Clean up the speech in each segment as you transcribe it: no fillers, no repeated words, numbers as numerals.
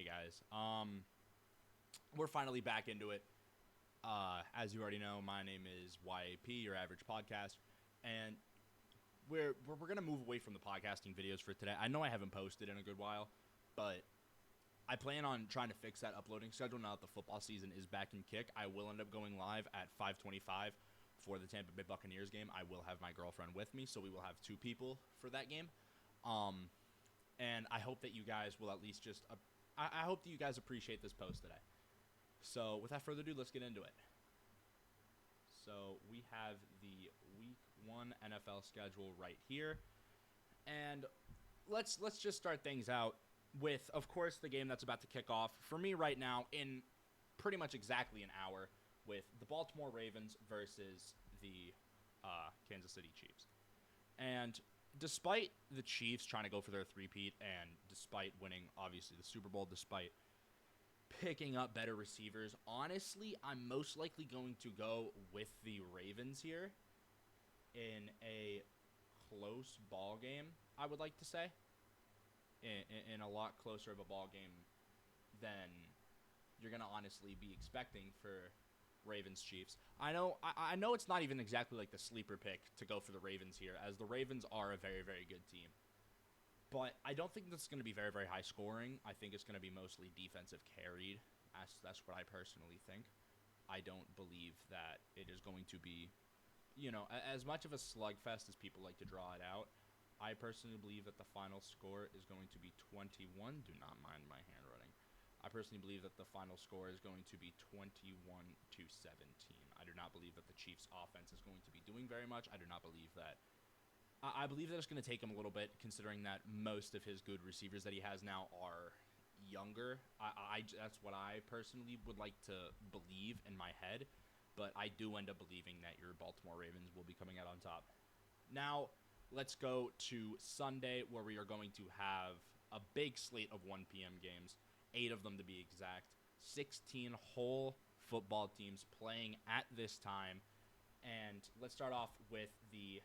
Hey guys, we're finally back into it. As you already know, my name is YAP, your average podcast, and we're gonna move away from the podcasting videos for today. I know I haven't posted in a good while, but I plan on trying to fix that uploading schedule now that the football season is back in kick. I will end up going live at 5:25 for the Tampa Bay Buccaneers game. I will have my girlfriend with me, so we will have two people for that game. And I hope that you guys will at least just I hope that you guys appreciate this post today. So without further ado, let's get into it. So we have the Week 1 NFL schedule right here, and let's just start things out with, of course, the game that's about to kick off for me right now in pretty much exactly an hour, with the Baltimore Ravens versus the Kansas City Chiefs. And despite the Chiefs trying to go for their three-peat, and despite winning, obviously, the Super Bowl, despite picking up better receivers, honestly, I'm most likely going to go with the Ravens here in a close ball game, I would like to say. In a lot closer of a ball game than you're going to honestly be expecting for Ravens Chiefs. I know it's not even exactly like the sleeper pick to go for the Ravens here, as the Ravens are a very, very good team. But I don't think this is going to be very, very high scoring. I think it's going to be mostly defensive carried. That's what I personally think. I don't believe that it is going to be, as much of a slugfest as people like to draw it out. I personally believe that the final score is going to be 21. Do not mind my handwriting. I personally believe that the final score is going to be 21-17. I do not believe that the Chiefs' offense is going to be doing very much. I do not believe that. I believe that it's going to take him a little bit, considering that most of his good receivers that he has now are younger. That's what I personally would like to believe in my head, but I do end up believing that your Baltimore Ravens will be coming out on top. Now, let's go to Sunday, where we are going to have a big slate of 1 p.m. games, 8 of them to be exact, 16 whole football teams playing at this time. And let's start off with the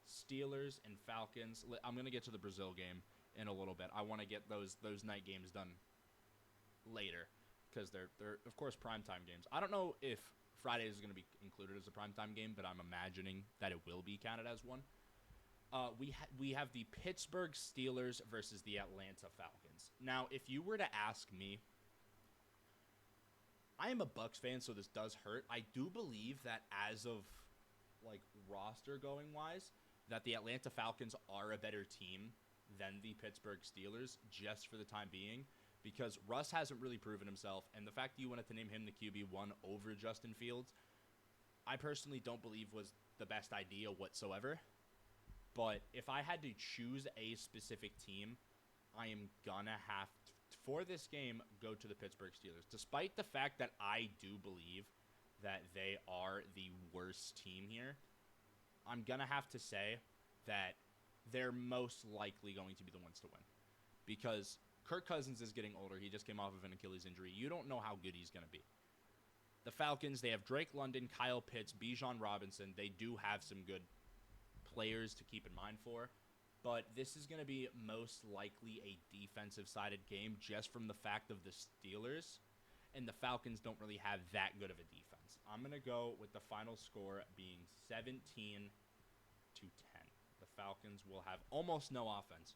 Steelers and Falcons. I'm going to get to the Brazil game in a little bit. I want to get those night games done later because they're of course primetime games. I don't know if Friday is going to be included as a primetime game, but I'm imagining that it will be counted as one. We have the Pittsburgh Steelers versus the Atlanta Falcons. Now, if you were to ask me, I am a Bucs fan, so this does hurt. I do believe that as of roster going wise, that the Atlanta Falcons are a better team than the Pittsburgh Steelers, just for the time being, because Russ hasn't really proven himself, and the fact that you wanted to name him the QB1 over Justin Fields, I personally don't believe was the best idea whatsoever. But if I had to choose a specific team, I am gonna have to, for this game, go to the Pittsburgh Steelers. Despite the fact that I do believe that they are the worst team here, I'm gonna have to say that they're most likely going to be the ones to win. Because Kirk Cousins is getting older. He just came off of an Achilles injury. You don't know how good he's gonna be. The Falcons, they have Drake London, Kyle Pitts, Bijan Robinson. They do have some good players to keep in mind for, but this is going to be most likely a defensive-sided game just from the fact of the Steelers, and the Falcons don't really have that good of a defense. I'm going to go with the final score being 17-10. The Falcons will have almost no offense.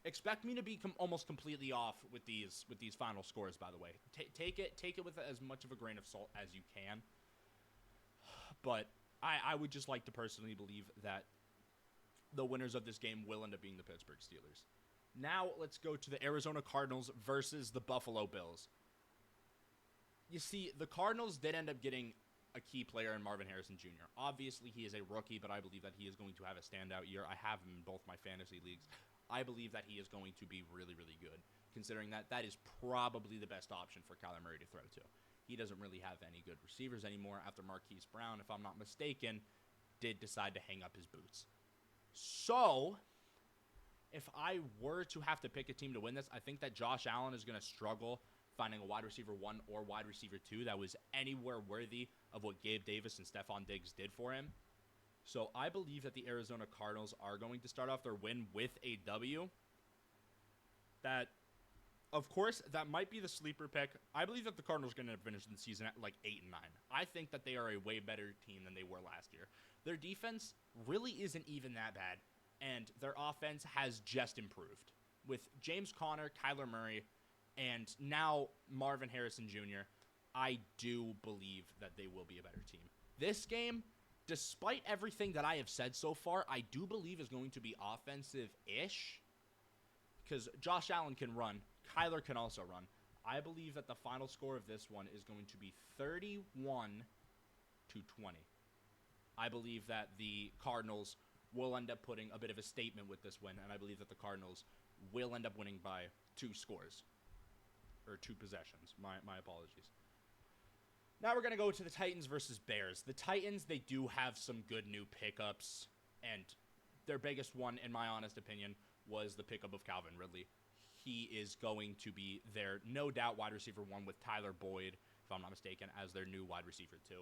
Expect me to be almost completely off with these final scores, by the way. Take it with as much of a grain of salt as you can, but I would just like to personally believe that the winners of this game will end up being the Pittsburgh Steelers. Now let's go to the Arizona Cardinals versus the Buffalo Bills. You see, the Cardinals did end up getting a key player in Marvin Harrison Jr. Obviously, he is a rookie, but I believe that he is going to have a standout year. I have him in both my fantasy leagues. I believe that he is going to be really, really good, considering that is probably the best option for Kyler Murray to throw to. He doesn't really have any good receivers anymore after Marquise Brown, if I'm not mistaken, did decide to hang up his boots. So, if I were to have to pick a team to win this, I think that Josh Allen is going to struggle finding a wide receiver 1 or wide receiver 2 that was anywhere worthy of what Gabe Davis and Stephon Diggs did for him. So I believe that the Arizona Cardinals are going to start off their win with a W. That Of course, that might be the sleeper pick. I believe that the Cardinals are going to finish the season at like 8-9. I think that they are a way better team than they were last year. Their defense really isn't even that bad, and their offense has just improved. With James Conner, Kyler Murray, and now Marvin Harrison Jr., I do believe that they will be a better team. This game, despite everything that I have said so far, I do believe is going to be offensive-ish, because Josh Allen can run. Kyler can also run. I believe that the final score of this one is going to be 31-20. I believe that the Cardinals will end up putting a bit of a statement with this win, and I believe that the Cardinals will end up winning by 2 scores. Or 2 possessions. My apologies. Now we're going to go to the Titans versus Bears. The Titans, they do have some good new pickups, and their biggest one, in my honest opinion, was the pickup of Calvin Ridley. He is going to be their, no doubt, wide receiver 1 with Tyler Boyd, if I'm not mistaken, as their new wide receiver 2.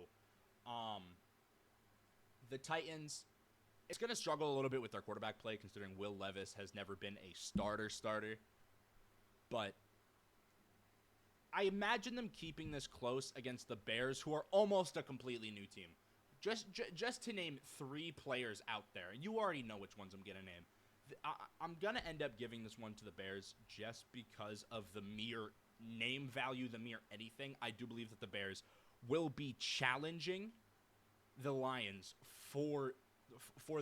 The Titans, it's going to struggle a little bit with their quarterback play, considering Will Levis has never been a starter. But I imagine them keeping this close against the Bears, who are almost a completely new team. Just to name 3 players out there, you already know which ones I'm going to name. I'm going to end up giving this one to the Bears just because of the mere name value, the mere anything. I do believe that the Bears will be challenging the Lions for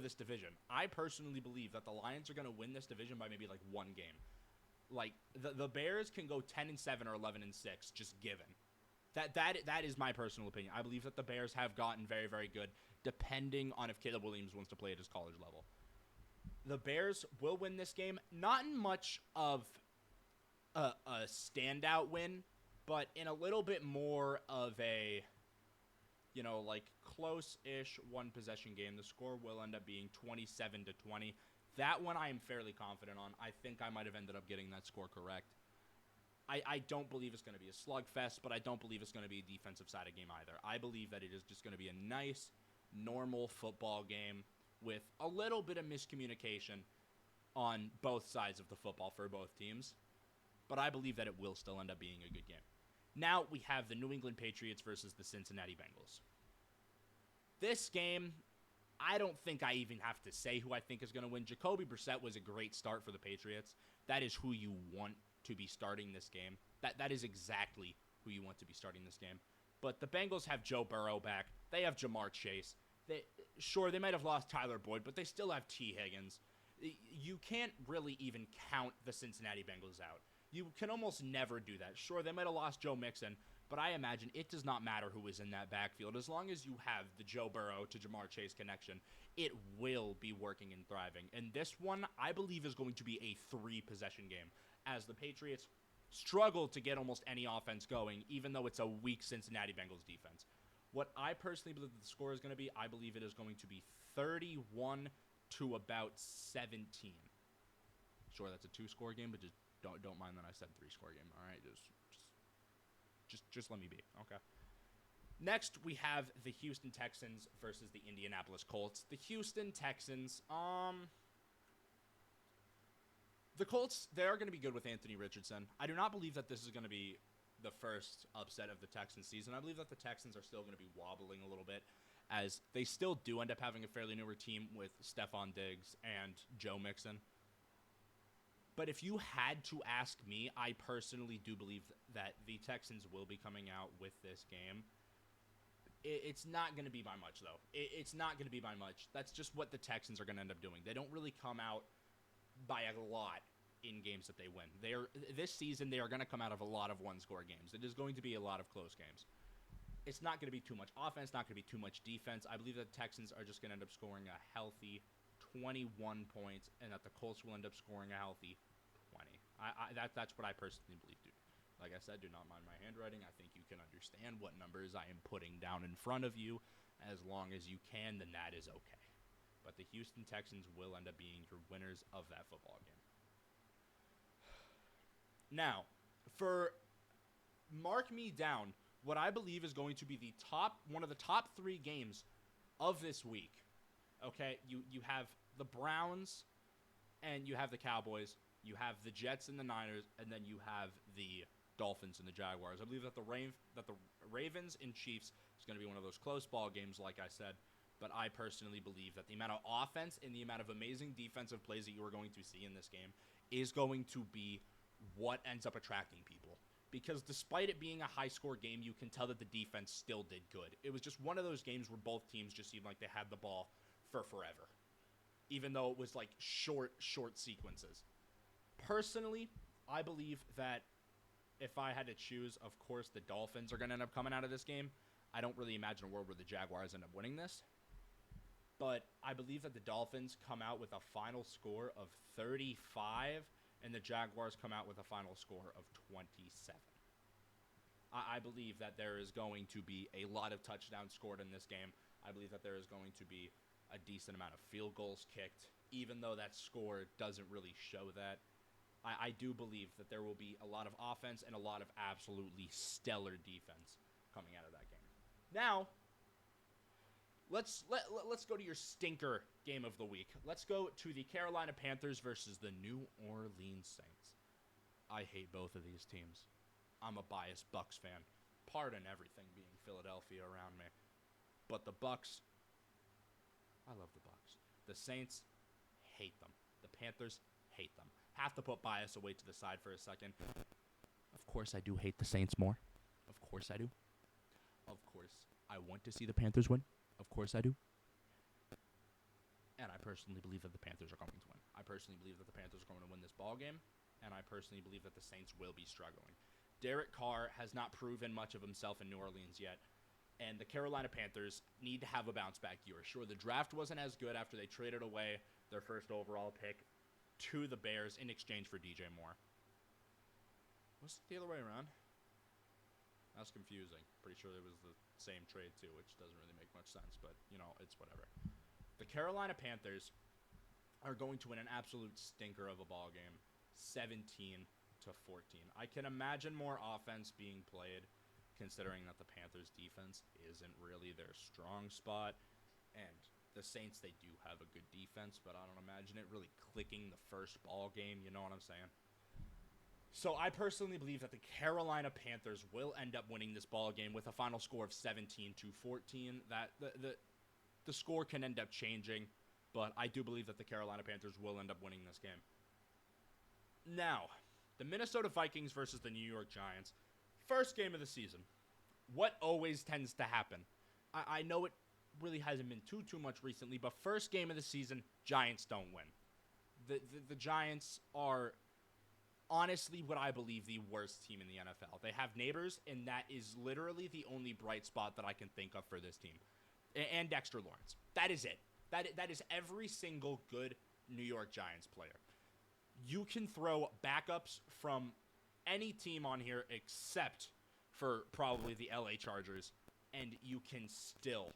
this division. I personally believe that the Lions are going to win this division by maybe like 1 game. Like, the Bears can go 10-7 or 11-6, just given. That is my personal opinion. I believe that the Bears have gotten very, very good, depending on if Caleb Williams wants to play at his college level. The Bears will win this game, not in much of a standout win, but in a little bit more of a, like close-ish 1-possession game. The score will end up being 27-20. That one I am fairly confident on. I think I might have ended up getting that score correct. I don't believe it's going to be a slugfest, but I don't believe it's going to be a defensive-sided game either. I believe that it is just going to be a nice, normal football game with a little bit of miscommunication on both sides of the football for both teams. But I believe that it will still end up being a good game. Now we have the New England Patriots versus the Cincinnati Bengals. This game, I don't think I even have to say who I think is going to win. Jacoby Brissett was a great start for the Patriots. That is who you want to be starting this game. That is exactly who you want to be starting this game. But the Bengals have Joe Burrow back. They have Jamar Chase. They might have lost Tyler Boyd, but they still have T. Higgins. You can't really even count the Cincinnati Bengals out. You can almost never do that. Sure, they might have lost Joe Mixon, but I imagine it does not matter who is in that backfield. As long as you have the Joe Burrow to Jamar Chase connection, it will be working and thriving. And this one, I believe, is going to be a 3-possession game, as the Patriots struggle to get almost any offense going, even though it's a weak Cincinnati Bengals defense. What I personally believe the score is going to be, I believe it is going to be 31 to about 17. Sure, that's a 2-score game, but just don't mind that I said 3-score game. All right, just let me be. Okay. Next, we have the Houston Texans versus the Indianapolis Colts. The Houston Texans, the Colts, they are going to be good with Anthony Richardson. I do not believe that this is going to be the first upset of the Texans season. I believe that the Texans are still going to be wobbling a little bit, as they still do end up having a fairly newer team with Stephon Diggs and Joe Mixon. But if you had to ask me, I personally do believe that the Texans will be coming out with this game. It's not going to be by much, though. It's not going to be by much. That's just what the Texans are going to end up doing. They don't really come out by a lot in games that they win. This season, they are going to come out of a lot of 1-score games. It is going to be a lot of close games. It's not going to be too much offense, not going to be too much defense. I believe that the Texans are just going to end up scoring a healthy 21 points, and that the Colts will end up scoring a healthy 20. That's what I personally believe, dude. Like I said, do not mind my handwriting. I think you can understand what numbers I am putting down in front of you. As long as you can, then that is okay. But the Houston Texans will end up being your winners of that football game. Now, mark me down, what I believe is going to be one of the top 3 games of this week. Okay, you have the Browns and you have the Cowboys. You have the Jets and the Niners, and then you have the Dolphins and the Jaguars. I believe that the Ravens and Chiefs is going to be one of those close ball games, like I said. But I personally believe that the amount of offense and the amount of amazing defensive plays that you are going to see in this game is going to be what ends up attracting people. Because despite it being a high-score game, you can tell that the defense still did good. It was just one of those games where both teams just seemed like they had the ball for forever, even though it was like short sequences. Personally, I believe that if I had to choose, of course, the Dolphins are going to end up coming out of this game. I don't really imagine a world where the Jaguars end up winning this. But I believe that the Dolphins come out with a final score of 35, and the Jaguars come out with a final score of 27. I believe that there is going to be a lot of touchdowns scored in this game. I believe that there is going to be a decent amount of field goals kicked, even though that score doesn't really show that. I do believe that there will be a lot of offense and a lot of absolutely stellar defense coming out of that game. Now, let's go to your stinker game of the week. Let's go to the Carolina Panthers versus the New Orleans Saints. I hate both of these teams. I'm a biased Bucs fan. Pardon everything being Philadelphia around me. But the Bucs, I love the Bucs. The Saints, hate them. The Panthers, hate them. Have to put bias away to the side for a second. Of course I do hate the Saints more. Of course I do. Of course I want to see the Panthers win. Of course I do. And I personally believe that the Panthers are going to win. I personally believe that the Panthers are going to win this ball game. And I personally believe that the Saints will be struggling. Derek Carr has not proven much of himself in New Orleans yet. And the Carolina Panthers need to have a bounce-back year. Sure, the draft wasn't as good after they traded away their first overall pick to the Bears in exchange for DJ Moore. Was it the other way around? That's confusing. Pretty sure it was the same trade, too, which doesn't really make much sense. But, it's whatever. The Carolina Panthers are going to win an absolute stinker of a ball game, 17-14. I can imagine more offense being played, considering that the Panthers' defense isn't really their strong spot. And the Saints, they do have a good defense, but I don't imagine it really clicking the first ball game. You know what I'm saying? So I personally believe that the Carolina Panthers will end up winning this ball game with a final score of 17-14. That the score can end up changing, but I do believe that the Carolina Panthers will end up winning this game. Now, the Minnesota Vikings versus the New York Giants. First game of the season. What always tends to happen? I know it really hasn't been too much recently, but first game of the season, Giants don't win. The Giants are honestly what I believe the worst team in the NFL. They have neighbors, and that is literally the only bright spot that I can think of for this team. And Dexter Lawrence. That is it. That is every single good New York Giants player. You can throw backups from any team on here except for probably the LA Chargers, and you can still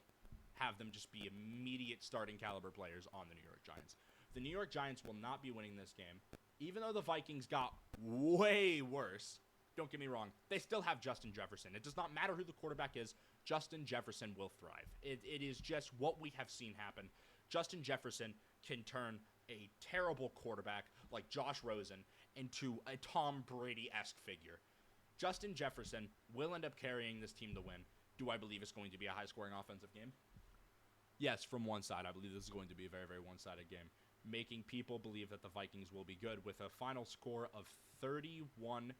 have them just be immediate starting caliber players on the New York Giants. The New York Giants will not be winning this game. Even though the Vikings got way worse, don't get me wrong, they still have Justin Jefferson. It does not matter who the quarterback is, Justin Jefferson will thrive. It is just what we have seen happen. Justin Jefferson can turn a terrible quarterback like Josh Rosen into a Tom Brady-esque figure. Justin Jefferson will end up carrying this team to win. Do I believe it's going to be a high-scoring offensive game? Yes, from one side, I believe this is going to be a very, very one-sided game, making people believe that the Vikings will be good with a final score of 31-14.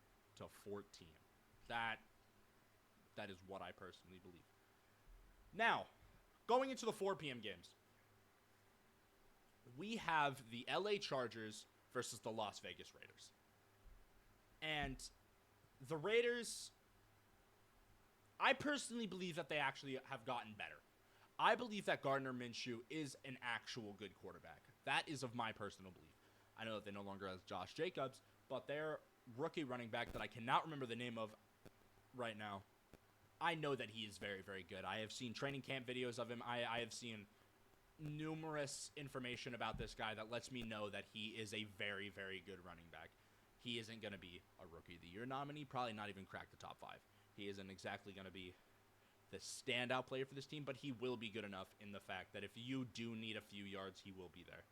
That is what I personally believe. Now, going into the 4 p.m. games, we have the LA Chargers versus the Las Vegas Raiders. And the Raiders, I personally believe that they actually have gotten better. I believe that Gardner Minshew is an actual good quarterback. That is of my personal belief. I know that they no longer have Josh Jacobs, but their rookie running back that I cannot remember the name of right now, I know that he is very, very good. I have seen training camp videos of him. I have seen numerous information about this guy that lets me know that he is a very, very good running back. He isn't going to be a Rookie of the Year nominee, probably not even crack the top 5. He isn't exactly going to be the standout player for this team, but he will be good enough in the fact that if you do need a few yards, he will be there.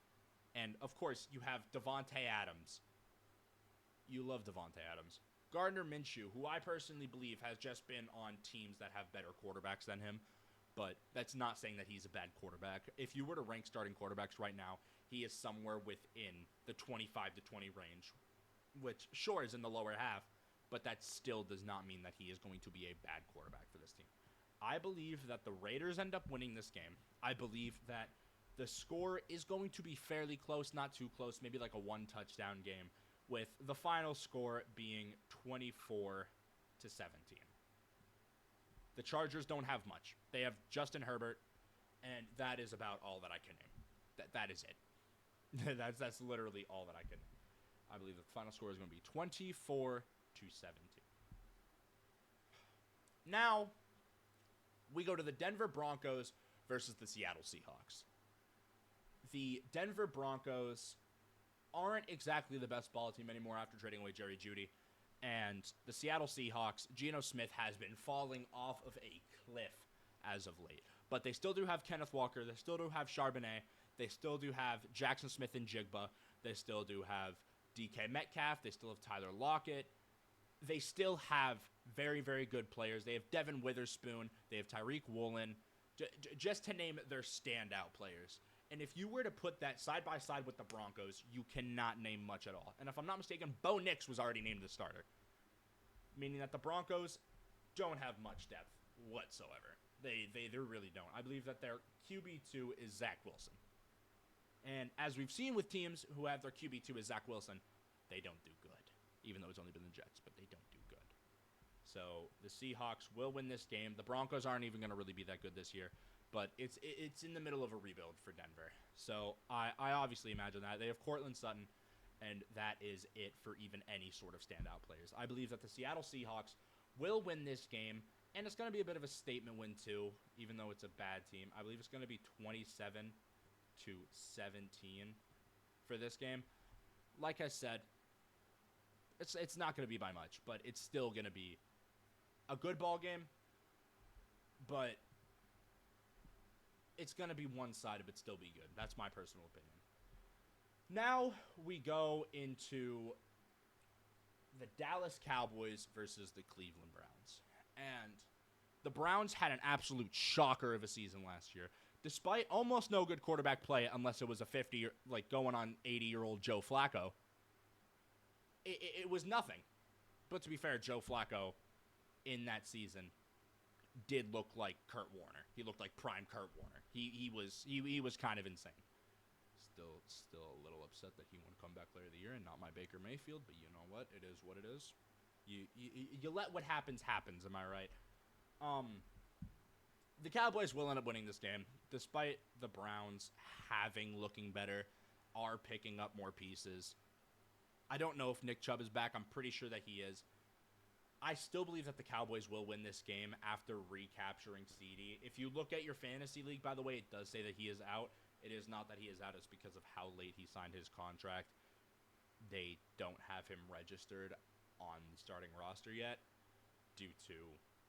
And, of course, you have Devontae Adams, you love Devontae Adams. Gardner Minshew, who I personally believe has just been on teams that have better quarterbacks than him, but that's not saying that he's a bad quarterback. If you were to rank starting quarterbacks right now, he is somewhere within the 25 to 20 range, which sure is in the lower half, but that still does not mean that he is going to be a bad quarterback for this team. I believe that the Raiders end up winning this game. I believe that the score is going to be fairly close, not too close, maybe like a one-touchdown game, with the final score being 24 to 17. The Chargers don't have much. They have Justin Herbert, and that is about all that I can name. That is it. that's literally all that I can name. I believe the final score is going to be 24 to 17. Now, we go to the Denver Broncos versus the Seattle Seahawks. The Denver Broncos aren't exactly the best ball team anymore after trading away Jerry Jeudy. And the Seattle Seahawks, Geno Smith has been falling off of a cliff as of late. But they still do have Kenneth Walker. They still do have Charbonnet. They still do have Jackson Smith and Jigba. They still do have DK Metcalf. They still have Tyler Lockett. They still have very, very good players. They have Devin Witherspoon. They have Tyreek Woolen. Just to name their standout players. And if you were to put that side by side with the Broncos, you cannot name much at all. And if I'm not mistaken, Bo Nix was already named the starter. Meaning that the Broncos don't have much depth whatsoever. They really don't. I believe that their QB2 is Zach Wilson. And as we've seen with teams who have their QB2 as Zach Wilson, they don't do good. Even though it's only been the Jets, but they don't do good. So the Seahawks will win this game. The Broncos aren't even going to really be that good this year. But it's in the middle of a rebuild for Denver. So I obviously imagine that. They have Cortland Sutton, and that is it for even any sort of standout players. I believe that the Seattle Seahawks will win this game, and it's going to be a bit of a statement win too, even though it's a bad team. I believe it's going to be 27 to 17 for this game. Like I said, it's not going to be by much, but it's still going to be a good ball game, but it's going to be one-sided, but still be good. That's my personal opinion. Now we go into the Dallas Cowboys versus the Cleveland Browns. And the Browns had an absolute shocker of a season last year. Despite almost no good quarterback play, unless it was a 50, like going on 80-year-old Joe Flacco, it was nothing. But to be fair, Joe Flacco in that season did look like Kurt Warner. He looked like prime Kurt Warner. He was kind of insane. Still a little upset that he won Comeback Player of the Year and not my Baker Mayfield, but you know what? It is what it is. You let what happens, am I right? The Cowboys will end up winning this game, despite the Browns looking better, are picking up more pieces. I don't know if Nick Chubb is back. I'm pretty sure that he is. I still believe that the Cowboys will win this game after recapturing CeeDee. If you look at your fantasy league, by the way, it does say that he is out. It is not that he is out. It's because of how late he signed his contract. They don't have him registered on the starting roster yet due to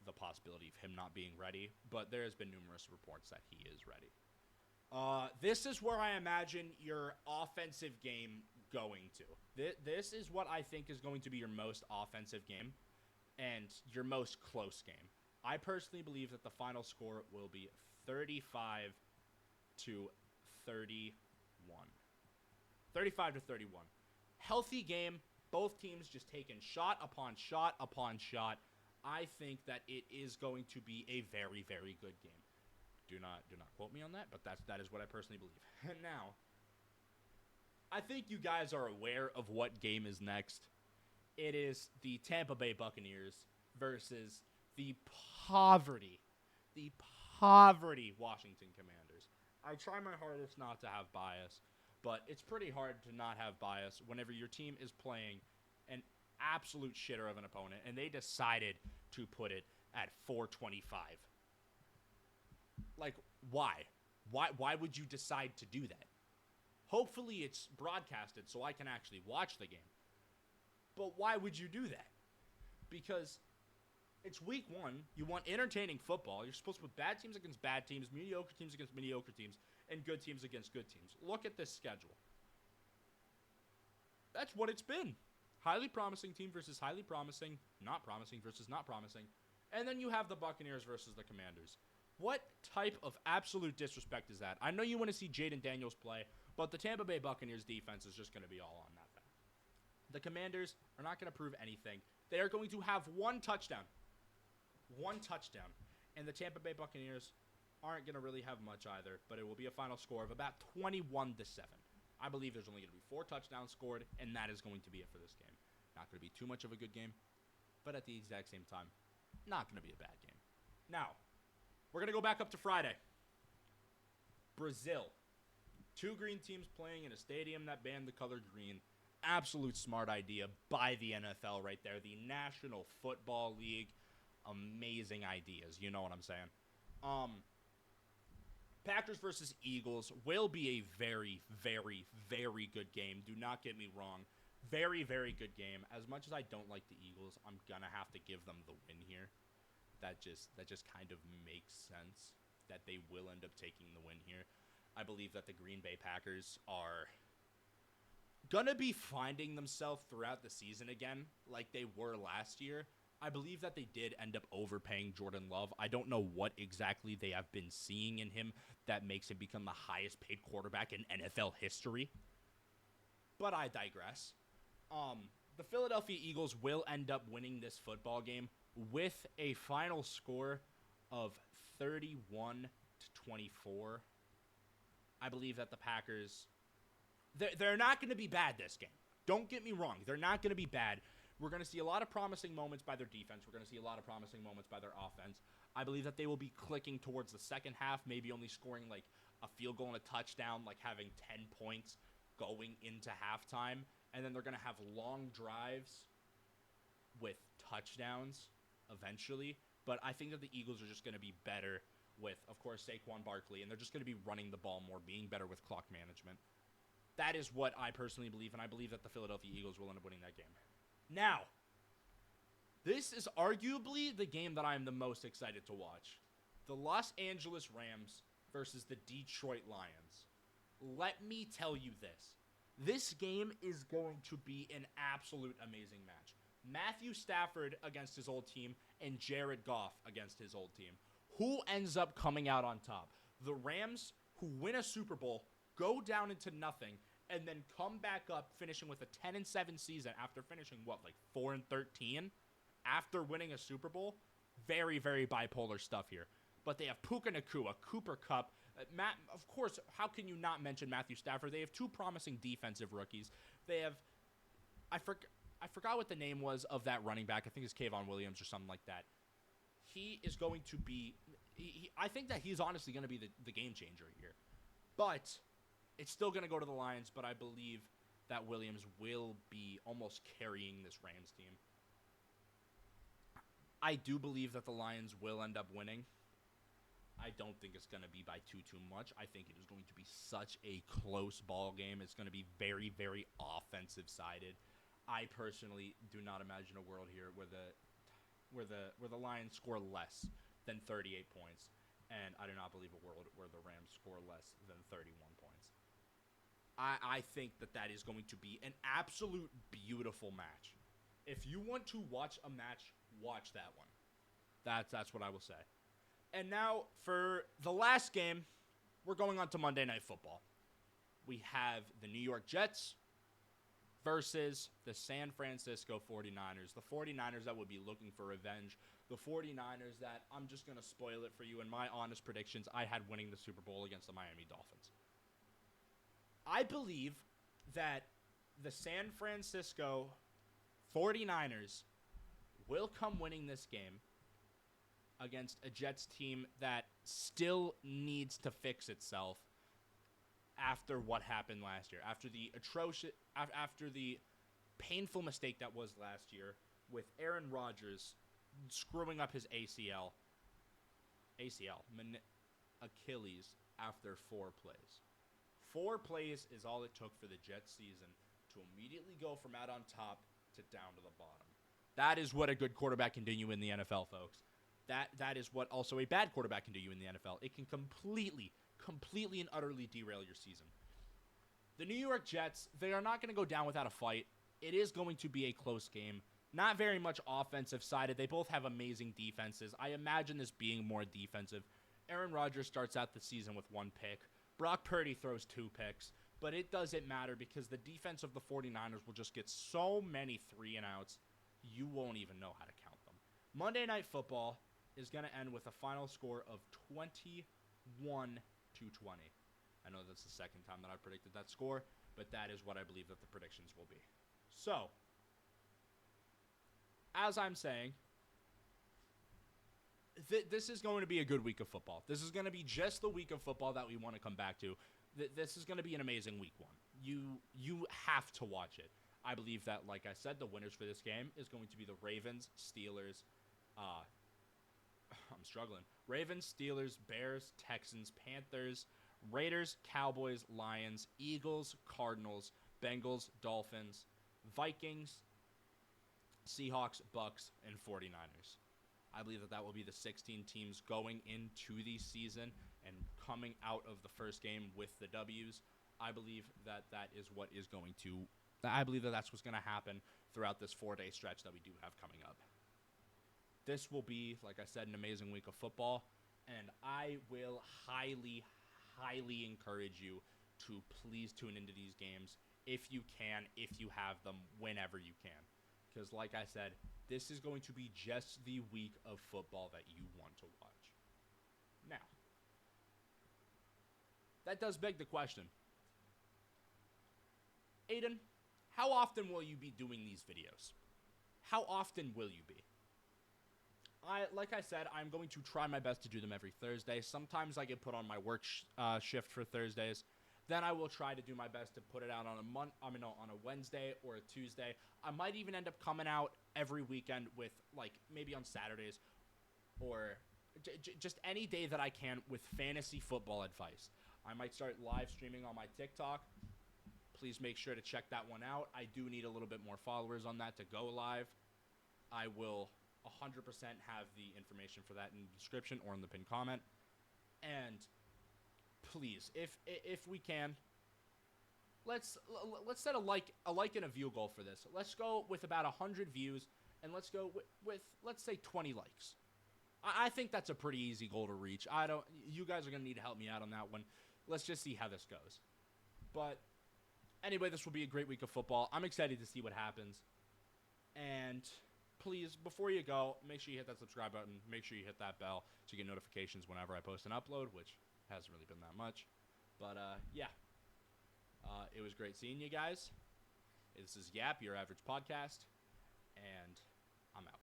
the possibility of him not being ready. But there has been numerous reports that he is ready. This is where I imagine your offensive game going to. This is what I think is going to be your most offensive game and your most close game. I personally believe that the final score will be 35 to 31. 35 to 31. Healthy game. Both teams just taking shot upon shot upon shot. I think that it is going to be a very, very good game. Do not quote me on that, but that is what I personally believe. And now, I think you guys are aware of what game is next. It is the Tampa Bay Buccaneers versus the poverty Washington Commanders. I try my hardest not to have bias, but it's pretty hard to not have bias whenever your team is playing an absolute shitter of an opponent, and they decided to put it at 425. Like, why? Why would you decide to do that? Hopefully it's broadcasted so I can actually watch the game. But why would you do that? Because it's week one. You want entertaining football. You're supposed to put bad teams against bad teams, mediocre teams against mediocre teams, and good teams against good teams. Look at this schedule. That's what it's been. Highly promising team versus highly promising, not promising versus not promising. And then you have the Buccaneers versus the Commanders. What type of absolute disrespect is that? I know you want to see Jaden Daniels play, but the Tampa Bay Buccaneers defense is just going to be all on that fact. The Commanders are not going to prove anything. They are going to have one touchdown. One touchdown. And the Tampa Bay Buccaneers aren't going to really have much either, but it will be a final score of about 21-7. I believe there's only going to be 4 touchdowns scored, and that is going to be it for this game. Not going to be too much of a good game, but at the exact same time, not going to be a bad game. Now, we're going to go back up to Friday. Brazil. 2 green teams playing in a stadium that banned the color green. Absolute smart idea by the NFL right there. The National Football League. Amazing ideas. You know what I'm saying? Packers versus Eagles will be a very, very, very good game. Do not get me wrong. Very, very good game. As much as I don't like the Eagles, I'm going to have to give them the win here. That just kind of makes sense that they will end up taking the win here. I believe that the Green Bay Packers are going to be finding themselves throughout the season again like they were last year. I believe that they did end up overpaying Jordan Love. I don't know what exactly they have been seeing in him that makes him become the highest paid quarterback in NFL history. But I digress. The Philadelphia Eagles will end up winning this football game with a final score of 31-24. I believe that the Packers, they're not going to be bad this game. Don't get me wrong. They're not going to be bad. We're going to see a lot of promising moments by their defense. We're going to see a lot of promising moments by their offense. I believe that they will be clicking towards the second half, maybe only scoring like a field goal and a touchdown, like having 10 points going into halftime. And then they're going to have long drives with touchdowns eventually. But I think that the Eagles are just going to be better with, of course, Saquon Barkley. And they're just going to be running the ball more, being better with clock management. That is what I personally believe. And I believe that the Philadelphia Eagles will end up winning that game. Now, this is arguably the game that I am the most excited to watch. The Los Angeles Rams versus the Detroit Lions. Let me tell you this. This game is going to be an absolute amazing match. Matthew Stafford against his old team and Jared Goff against his old team. Who ends up coming out on top? The Rams, who win a Super Bowl, go down into nothing, and then come back up finishing with a 10-7 season after finishing, 4-13? After winning a Super Bowl? Very, very bipolar stuff here. But they have Puka Nacua, Cooper Kupp, of course, how can you not mention Matthew Stafford? They have 2 promising defensive rookies. They have, I forgot what the name was of that running back. I think it's Kayvon Williams or something like that. He is going to be, I think that he's honestly going to be the game changer here. But it's still going to go to the Lions, but I believe that Williams will be almost carrying this Rams team. I do believe that the Lions will end up winning. I don't think it's going to be by too much. I think it is going to be such a close ball game. It's going to be very, very offensive-sided. I personally do not imagine a world here where the Lions score less than 38 points, and I do not believe a world where the Rams score less than 31 points. I think that is going to be an absolute beautiful match. If you want to watch a match, watch that one. That's what I will say. And now, for the last game, we're going on to Monday Night Football. We have the New York Jets versus the San Francisco 49ers. The 49ers that would be looking for revenge. The 49ers that, I'm just going to spoil it for you, in my honest predictions, I had winning the Super Bowl against the Miami Dolphins. I believe that the San Francisco 49ers will come winning this game against a Jets team that still needs to fix itself after what happened last year. After the painful mistake that was last year with Aaron Rodgers screwing up his Achilles after 4 plays. 4 plays is all it took for the Jets season to immediately go from out on top to down to the bottom. That is what a good quarterback can do you in the NFL, folks. That is what also a bad quarterback can do you in the NFL. It can completely and utterly derail your season. The New York Jets, they are not going to go down without a fight. It is going to be a close game. Not very much offensive sided. They both have amazing defenses. I imagine this being more defensive. Aaron Rodgers starts out the season with 1 pick. Brock Purdy throws 2 picks. But it doesn't matter because the defense of the 49ers will just get so many 3-and-outs, you won't even know how to count them. Monday Night Football is going to end with a final score of 21-20. I know that's the second time that I predicted that score, but that is what I believe that the predictions will be. So, as I'm saying, this is going to be a good week of football. This is going to be just the week of football that we want to come back to. This is going to be an amazing week 1. You have to watch it. I believe that, like I said, the winners for this game is going to be the Ravens, Steelers, I'm struggling. Ravens, Steelers, Bears, Texans, Panthers, Raiders, Cowboys, Lions, Eagles, Cardinals, Bengals, Dolphins, Vikings, Seahawks, Bucks, and 49ers. I believe that will be the 16 teams going into the season and coming out of the first game with the W's. I believe that is what is going to – I believe that that's what's going to happen throughout this 4-day stretch that we do have coming up. This will be, like I said, an amazing week of football, and I will highly, highly encourage you to please tune into these games if you can, if you have them, whenever you can. Because, like I said, this is going to be just the week of football that you want to watch. Now, that does beg the question. Aiden, how often will you be doing these videos? How often will you be? Like I said, I'm going to try my best to do them every Thursday. Sometimes I get put on my work shift for Thursdays. Then I will try to do my best to put it out on a Wednesday or a Tuesday. I might even end up coming out every weekend with, like, maybe on Saturdays or just any day that I can with fantasy football advice. I might start live streaming on my TikTok. Please make sure to check that one out. I do need a little bit more followers on that to go live. I will 100% have the information for that in the description or in the pinned comment. And please, if we can, let's set a like and a view goal for this. Let's go with about 100 views, and let's go with let's say 20 likes. I think that's a pretty easy goal to reach. You guys are gonna need to help me out on that one. Let's just see how this goes. But anyway, this will be a great week of football. I'm excited to see what happens. And please, before you go, make sure you hit that subscribe button. Make sure you hit that bell to get notifications whenever I post and upload, which hasn't really been that much. But, yeah. It was great seeing you guys. This is Yap, your average podcast. And I'm out.